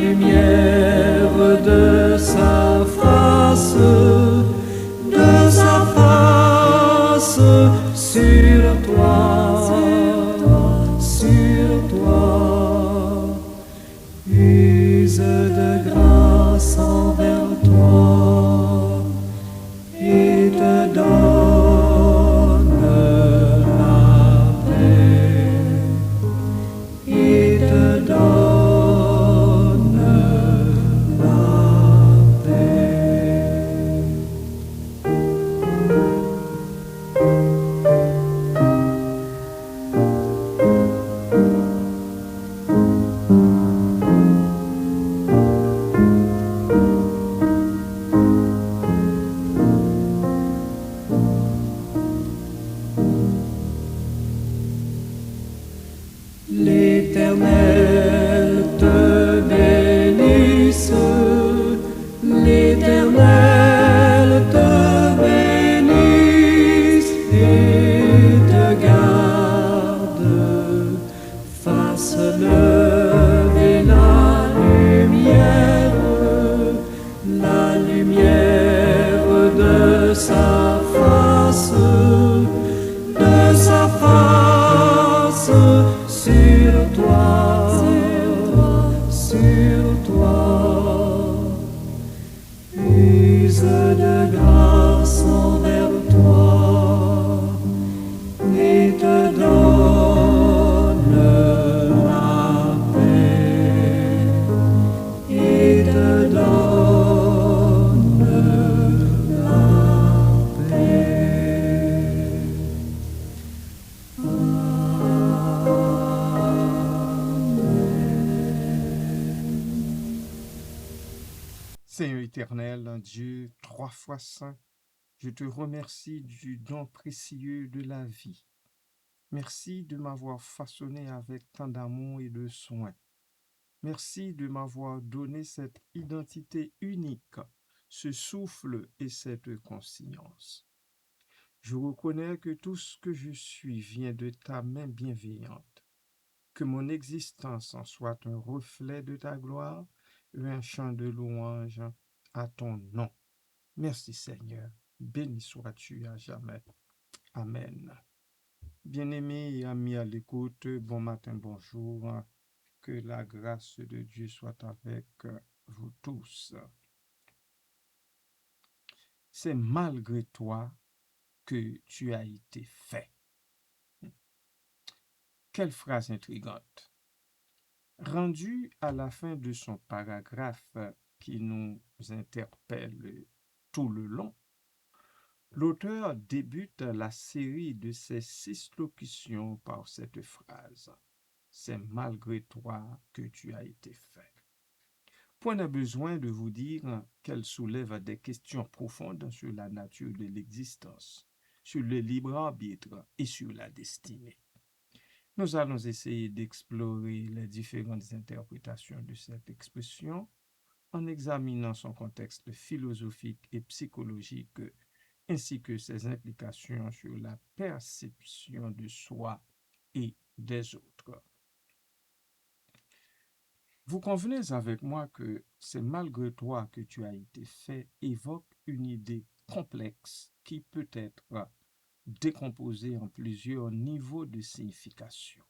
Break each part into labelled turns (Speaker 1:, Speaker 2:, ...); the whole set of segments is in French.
Speaker 1: lumière de sa face sur toi, use de grâce envers toi et te donne la paix, et te donne la paix. L'Éternel te bénisse, l'Éternel te bénisse et te garde, fasse lever la lumière de sa face sur toi, use de grâce envers toi et te donne la paix, et te donne la paix.
Speaker 2: Seigneur éternel, Dieu 3 fois saint, je te remercie du don précieux de la vie. Merci de m'avoir façonné avec tant d'amour et de soin. Merci de m'avoir donné cette identité unique, ce souffle et cette conscience. Je reconnais que tout ce que je suis vient de ta main bienveillante, que mon existence en soit un reflet de ta gloire, un chant de louange à ton nom. Merci Seigneur, béni sois-tu à jamais. Amen. Bien-aimés et amis à l'écoute, bon matin, bonjour. Que la grâce de Dieu soit avec vous tous. C'est malgré toi que tu as été fait. Quelle phrase intrigante. Rendu à la fin de son paragraphe qui nous interpelle tout le long, l'auteur débute la série de ses 6 locutions par cette phrase. C'est malgré toi que tu as été fait. Point de besoin de vous dire qu'elle soulève des questions profondes sur la nature de l'existence, sur le libre arbitre et sur la destinée. Nous allons essayer d'explorer les différentes interprétations de cette expression en examinant son contexte philosophique et psychologique ainsi que ses implications sur la perception de soi et des autres. Vous convenez avec moi que c'est malgré toi que tu as été fait évoque une idée complexe qui peut être décomposée en plusieurs niveaux de signification.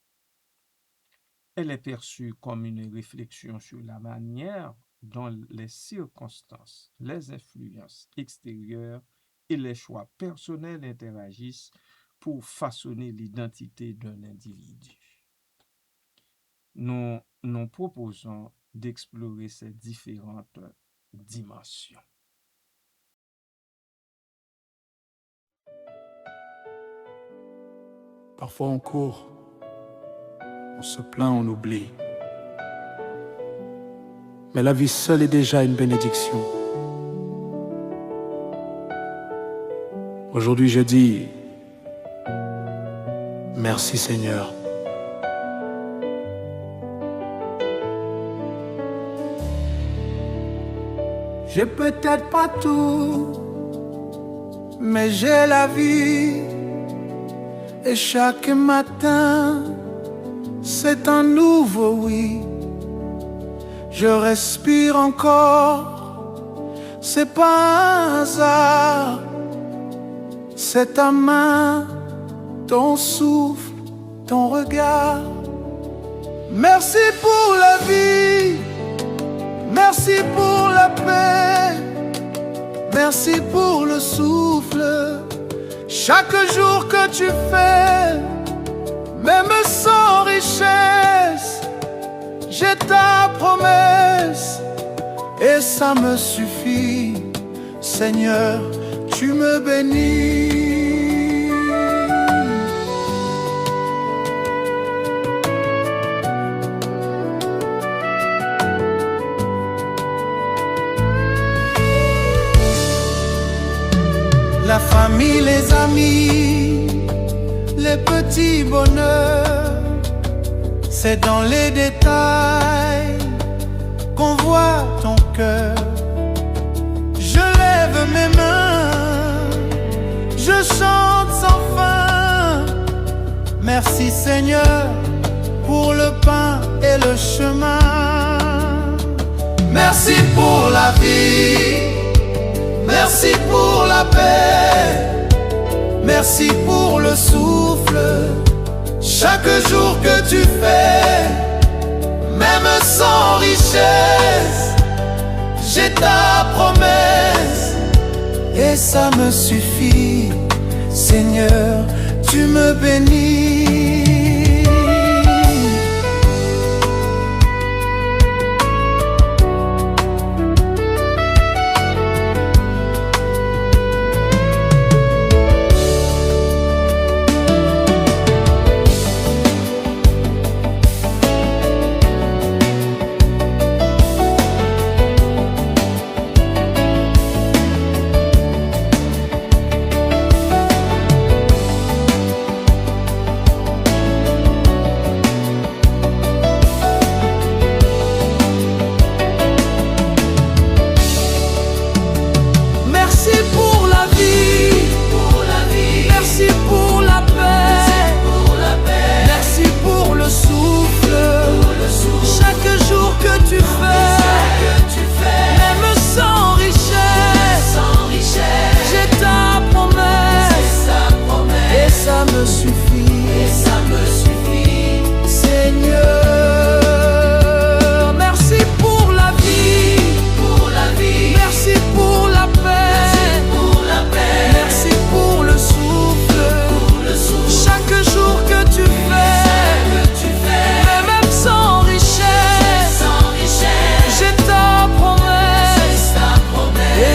Speaker 2: Elle est perçue comme une réflexion sur la manière dont les circonstances, les influences extérieures et les choix personnels interagissent pour façonner l'identité d'un individu. Nous nous proposons d'explorer ces différentes dimensions.
Speaker 3: Parfois on court, on se plaint, on oublie. Mais la vie seule est déjà une bénédiction. Aujourd'hui je dis, merci Seigneur. J'ai peut-être pas tout, mais j'ai la vie. Et chaque matin, c'est un nouveau oui. je respire encore, c'est pas un hasard, c'est ta main, ton souffle, ton regard. Merci pour la vie, merci pour la paix, merci pour le souffle. Chaque jour que tu fais, même sans richesse, j'ai ta promesse et ça me suffit. Seigneur, tu me bénis. La famille, les amis, les petits bonheurs, c'est dans les détails qu'on voit ton cœur. Je lève mes mains, je chante sans fin. Merci Seigneur pour le pain et le chemin. Merci pour la vie, merci pour la paix, merci pour le souffle. Chaque jour que tu fais, même sans richesse, j'ai ta promesse et ça me suffit. Seigneur, tu me bénis.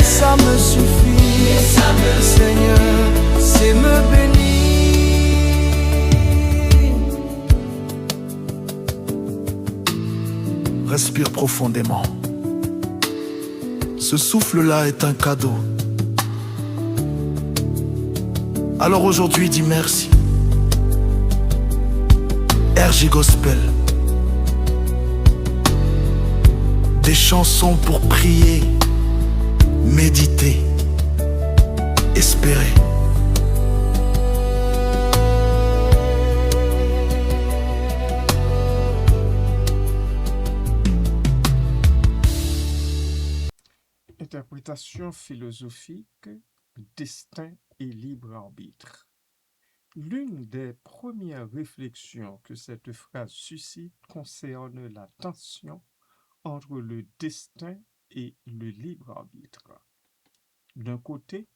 Speaker 3: Ça me suffit, Seigneur, c'est me bénir. Respire profondément. Ce souffle-là est un cadeau. Alors aujourd'hui, dis merci. RG Gospel. Des chansons pour prier, méditer, espérer.
Speaker 2: Interprétation philosophique, destin et libre arbitre. L'une des premières réflexions que cette phrase suscite concerne la tension entre le destin et le libre arbitre. D'un côté,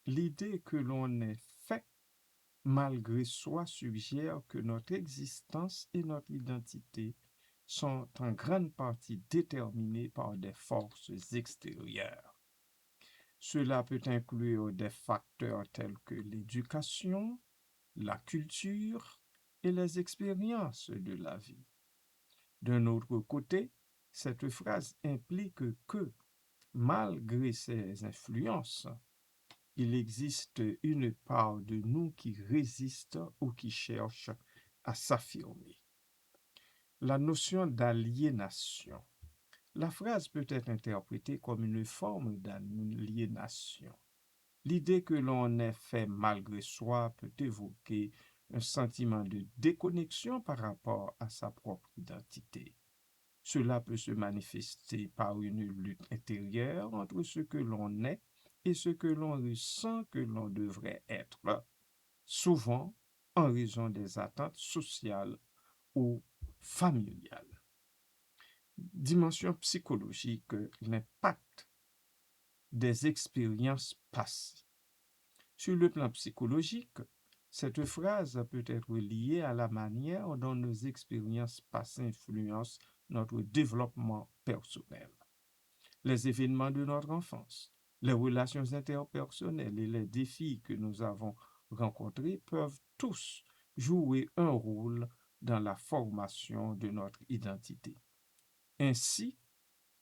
Speaker 2: l'idée que l'on est fait malgré soi suggère que notre existence et notre identité sont en grande partie déterminées par des forces extérieures. Cela peut inclure des facteurs tels que l'éducation, la culture et les expériences de la vie. D'un autre côté, cette phrase implique que, malgré ces influences, il existe une part de nous qui résiste ou qui cherche à s'affirmer. La notion d'aliénation. La phrase peut être interprétée comme une forme d'aliénation. L'idée que l'on est fait malgré soi peut évoquer un sentiment de déconnexion par rapport à sa propre identité. Cela peut se manifester par une lutte intérieure entre ce que l'on est et ce que l'on ressent que l'on devrait être, souvent en raison des attentes sociales ou familiales. Dimension psychologique, l'impact des expériences passées. Sur le plan psychologique, cette phrase peut être liée à la manière dont nos expériences passées influencent notre développement personnel. Les événements de notre enfance, les relations interpersonnelles et les défis que nous avons rencontrés peuvent tous jouer un rôle dans la formation de notre identité. Ainsi,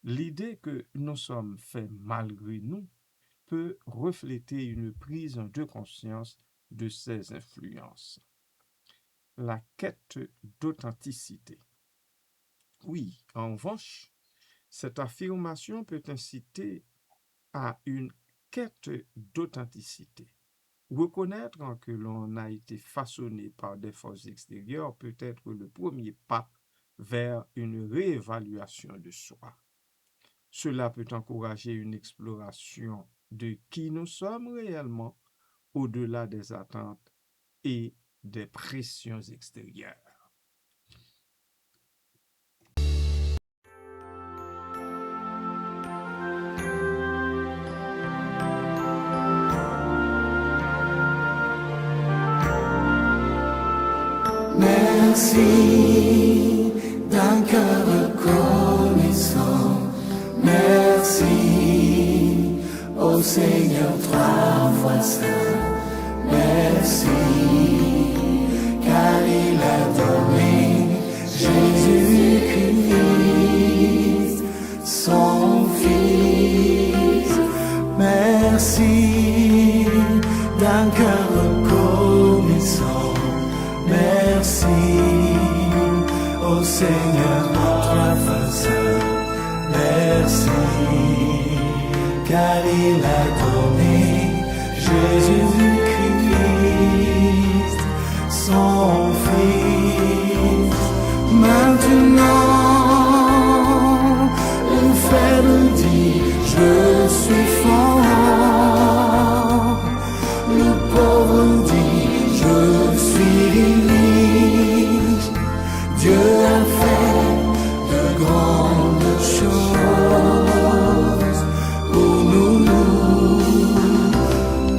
Speaker 2: l'idée que nous sommes faits malgré nous peut refléter une prise de conscience de ces influences. La quête d'authenticité. Oui, en revanche, cette affirmation peut inciter à une quête d'authenticité. Reconnaître que l'on a été façonné par des forces extérieures peut être le premier pas vers une réévaluation de soi. Cela peut encourager une exploration de qui nous sommes réellement au-delà des attentes et des pressions extérieures.
Speaker 1: Merci d'un cœur reconnaissant. Merci au Seigneur trois fois saint. Merci car il a donné Jésus-Christ, son Fils. Merci d'un cœur reconnaissant. Merci au Seigneur trois fois saint. Merci car il a donné Jésus-Christ, son Fils. Maintenant, le faible dit, je suis fort. Le pauvre dit, je suis riche. Dieu a fait de grandes choses pour nous.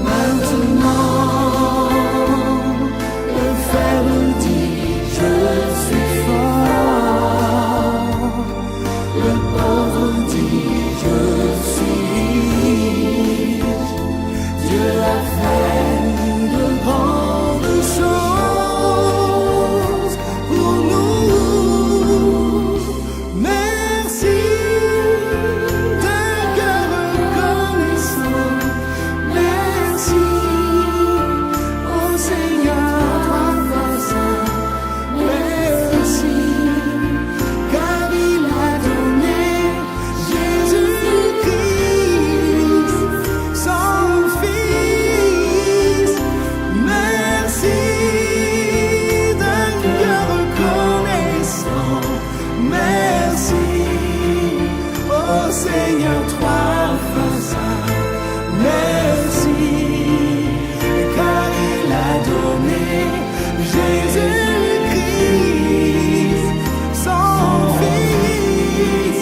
Speaker 1: Maintenant, le faible dit, je suis fort. Le pauvre dit, je suis riche. Dieu a fait de grandes choses pour nous. Merci d'un cœur reconnaissant. Merci au Seigneur trois fois saint. Merci car il a donné Jésus-Christ, son Fils. Merci d'un cœur reconnaissant. Merci au Seigneur trois fois saint. Merci car il a donné Jésus-Christ, son Fils.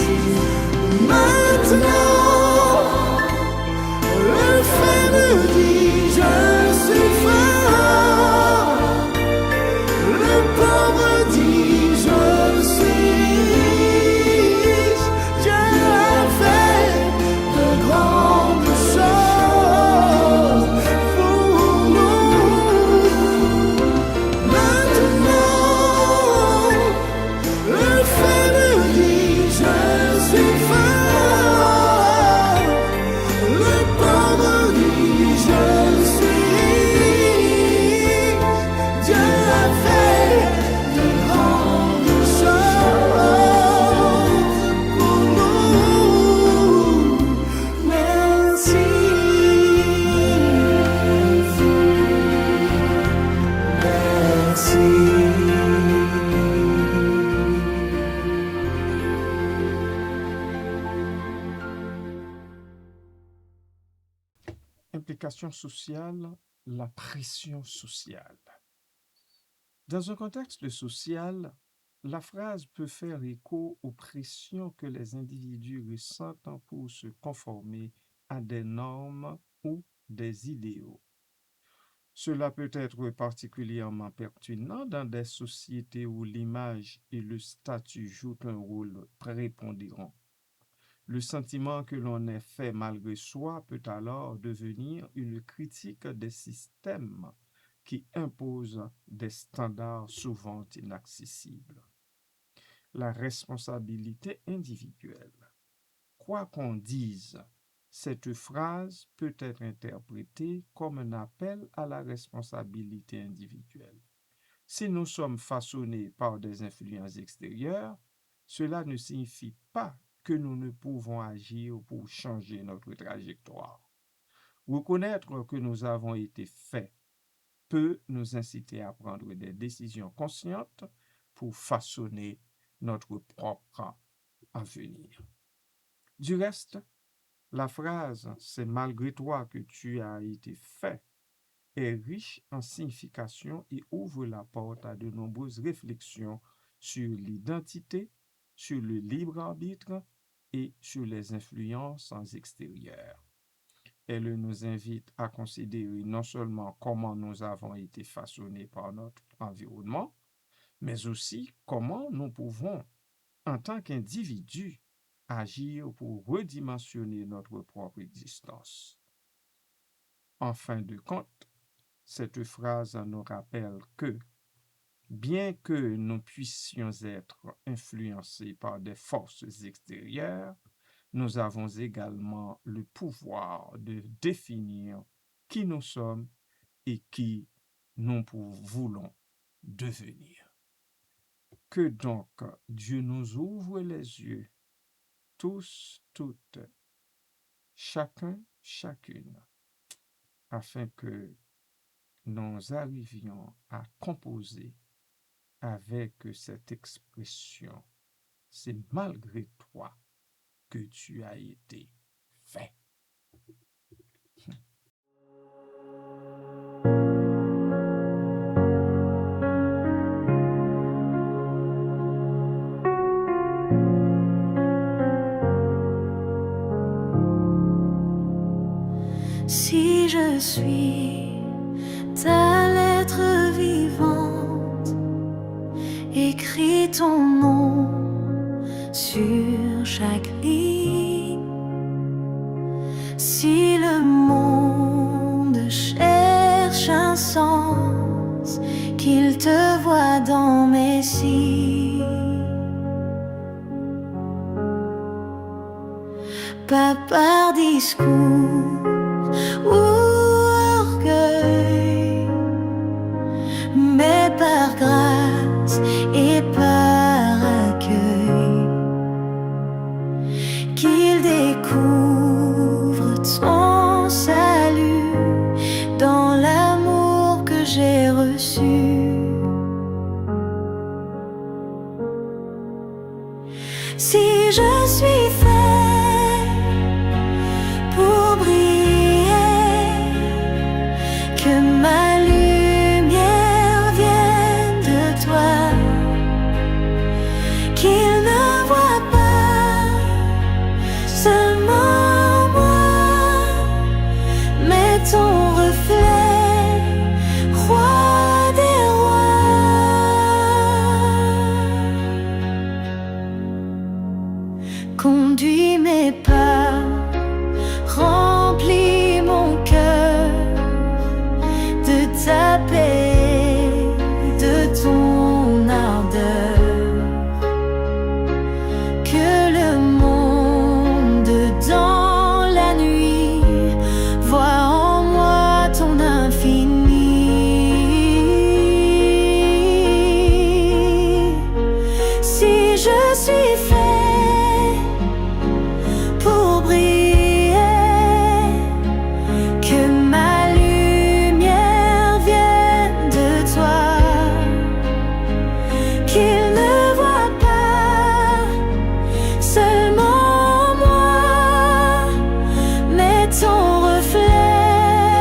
Speaker 1: Maintenant, le faible dit, je suis fort. Le pauvre dit, je suis riche. Dieu a fait
Speaker 2: L'implication sociale, la pression sociale. Dans un contexte social, la phrase peut faire écho aux pressions que les individus ressentent pour se conformer à des normes ou des idéaux. Cela peut être particulièrement pertinent dans des sociétés où l'image et le statut jouent un rôle prépondérant. Le sentiment que l'on est fait malgré soi peut alors devenir une critique des systèmes qui imposent des standards souvent inaccessibles. La responsabilité individuelle. Quoi qu'on dise, cette phrase peut être interprétée comme un appel à la responsabilité individuelle. Si nous sommes façonnés par des influences extérieures, cela ne signifie pas que nous ne pouvons agir pour changer notre trajectoire. Reconnaître que nous avons été faits peut nous inciter à prendre des décisions conscientes pour façonner notre propre avenir. Du reste, la phrase « c'est malgré toi que tu as été fait » est riche en signification et ouvre la porte à de nombreuses réflexions sur l'identité, sur le libre arbitre et sur les influences extérieures. Elle nous invite à considérer non seulement comment nous avons été façonnés par notre environnement, mais aussi comment nous pouvons, en tant qu'individus, agir pour redimensionner notre propre existence. En fin de compte, cette phrase nous rappelle que, bien que nous puissions être influencés par des forces extérieures, nous avons également le pouvoir de définir qui nous sommes et qui nous voulons devenir. Que donc Dieu nous ouvre les yeux, tous, toutes, chacun, chacune, afin que nous arrivions à composer avec cette expression. C'est malgré toi que tu as été fait.
Speaker 1: Si je suis ta lettre vivante, écris ton nom sur chaque ligne. Si le monde cherche un sens, qu'il te voie dans mes signes. Pas par discours ou orgueil, mais par grâce et par accueil, qu'il découvre ton salut dans l'amour que j'ai reçu. Si je suis fait pour briller, que ma lumière vienne de toi, qu'il ne voit pas seulement moi, mais ton reflet, roi des rois. Conduis mes pas, remplis mon cœur de ta paix, de ton ardeur, que le monde dans la nuit voit en moi ton infini. Si je suis fait pour briller, que ma lumière vienne de toi, qu'il ne voit pas seulement moi, mais ton reflet,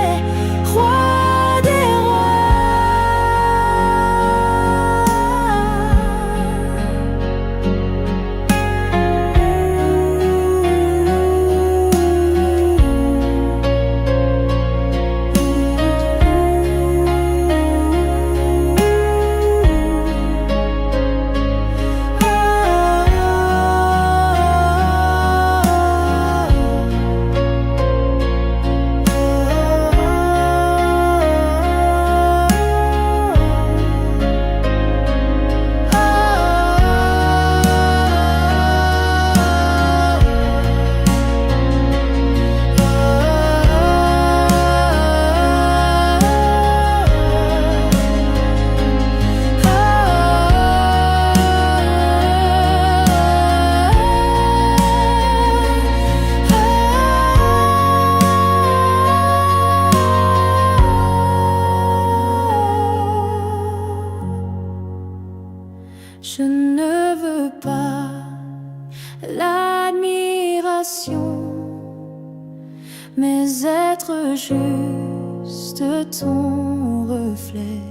Speaker 1: juste ton reflet.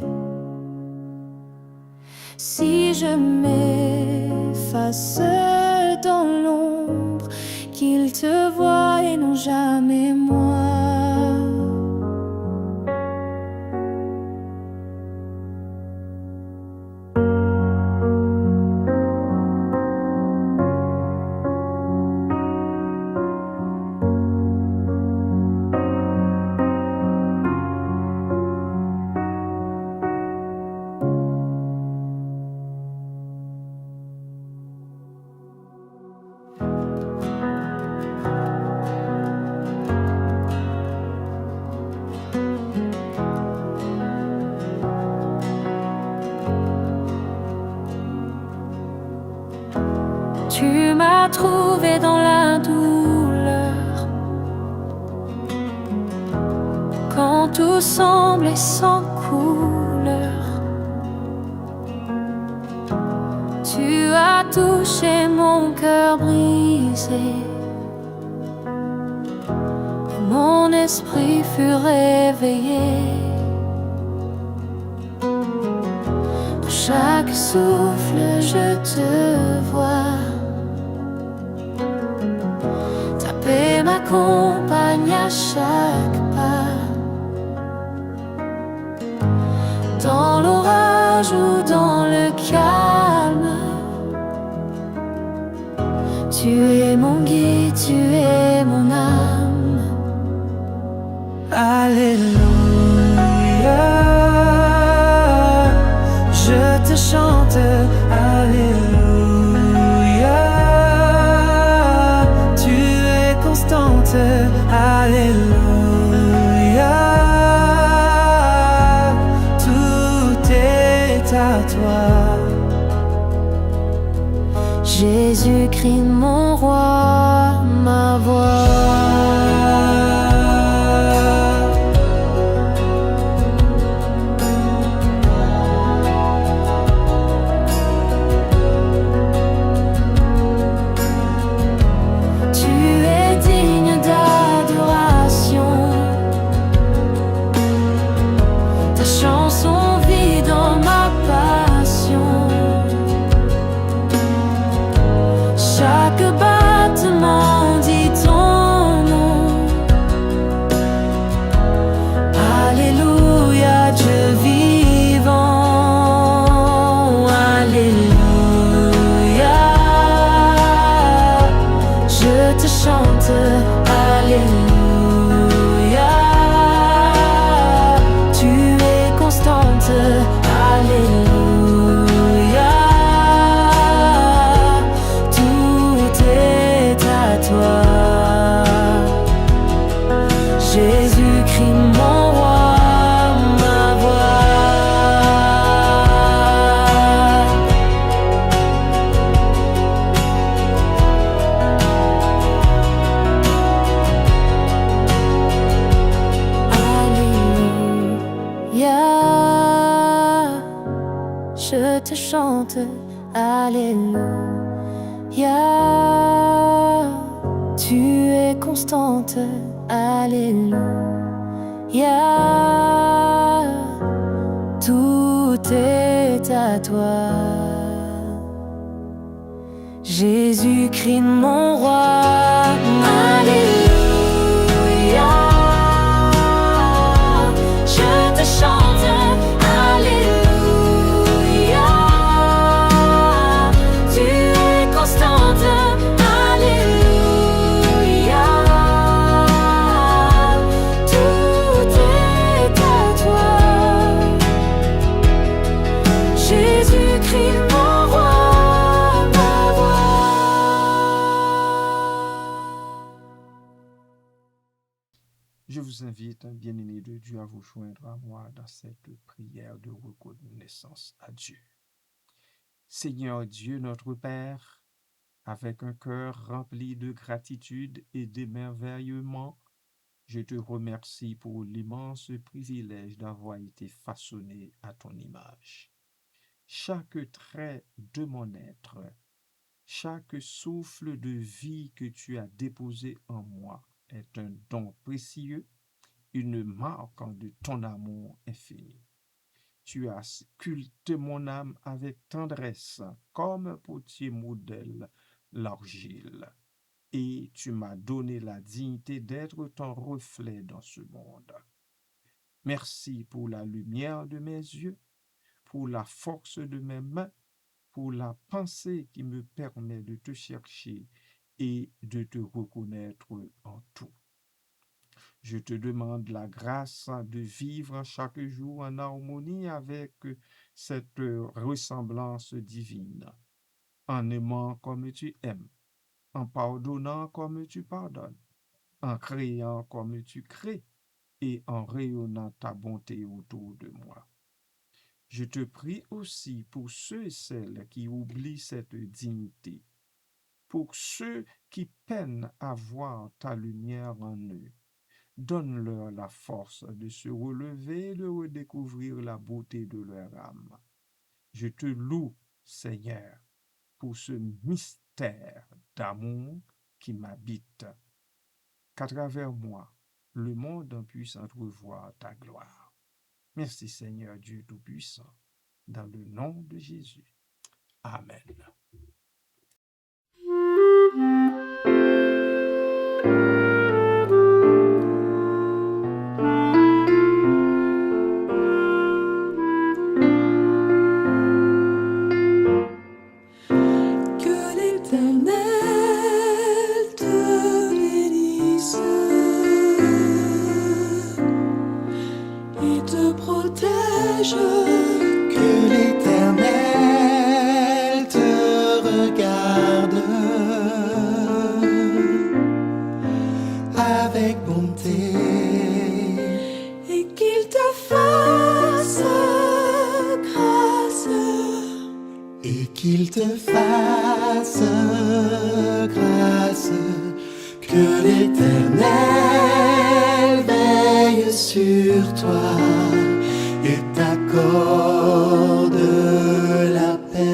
Speaker 1: Si je m'efface dans l'ombre, qu'ils te voient et non jamais moi. Tu m'as trouvé dans la douleur, quand tout semblait sans couleur. Tu as touché mon cœur brisé, mon esprit fut réveillé. Pour chaque souffle, je te vois. Ta paix m'accompagne à chaque pas, dans l'orage ou dans le calme. Tu es mon guide, tu es mon âme. Alléluia, je te chante. Alléluia, tu es constante. Alléluia, tout est à toi. Jésus-Christ, mon roi, ma voix. Alléluia, tu es constante. Alléluia, tout est à toi. Jésus-Christ, mon roi, ma voix. Je te chante, Alléluia, tu es constante. Alléluia, tout est à toi. Jésus-Christ, mon roi. Alléluia, je te chante. Alléluia, tu es constante. Alléluia, tout est à toi. Jésus-Christ, mon roi, ma voix.
Speaker 2: Je vous invite, bien-aimés de Dieu, à vous joindre à moi dans cette prière de reconnaissance à Dieu. Seigneur Dieu, notre Père, avec un cœur rempli de gratitude et d'émerveillement, je te remercie pour l'immense privilège d'avoir été façonné à ton image. Chaque trait de mon être, chaque souffle de vie que tu as déposé en moi est un don précieux une marque de ton amour infini. Tu as sculpté mon âme avec tendresse, comme un potier modèle l'argile, et tu m'as donné la dignité d'être ton reflet dans ce monde. Merci pour la lumière de mes yeux, pour la force de mes mains, pour la pensée qui me permet de te chercher et de te reconnaître en tout. Je te demande la grâce de vivre chaque jour en harmonie avec cette ressemblance divine, en aimant comme tu aimes, en pardonnant comme tu pardonnes, en créant comme tu crées et en rayonnant ta bonté autour de moi. Je te prie aussi pour ceux et celles qui oublient cette dignité, pour ceux qui peinent à voir ta lumière en eux. Donne-leur la force de se relever et de redécouvrir la beauté de leur âme. Je te loue, Seigneur, pour ce mystère d'amour qui m'habite, qu'à travers moi, le monde puisse entrevoir ta gloire. Merci, Seigneur Dieu Tout-Puissant, dans le nom de Jésus. Amen.
Speaker 1: Que l'Éternel te bénisse et te protège.
Speaker 4: Que l'Éternel te regarde avec bonté
Speaker 1: Et qu'il te fasse grâce.
Speaker 4: et qu'il te fasse grâce. Que l'Éternel veille sur toi et t'accorde la paix.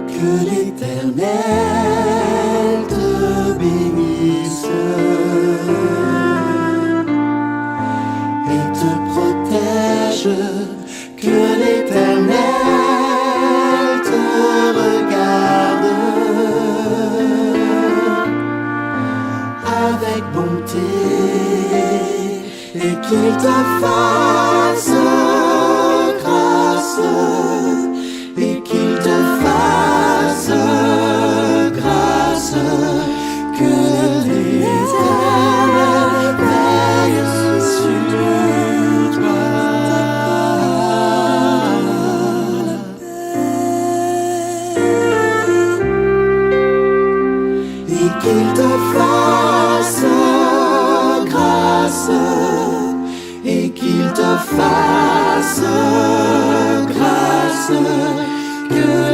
Speaker 4: Que l'Éternel te bénisse et te protège. Que l'Éternel te regarde avec bonté et qu'il te fasse grâce et qu'il te fasse grâce. Que l'Éternel veille sur toi et qu'il te fasse grâce et qu'il te fasse grâce. Que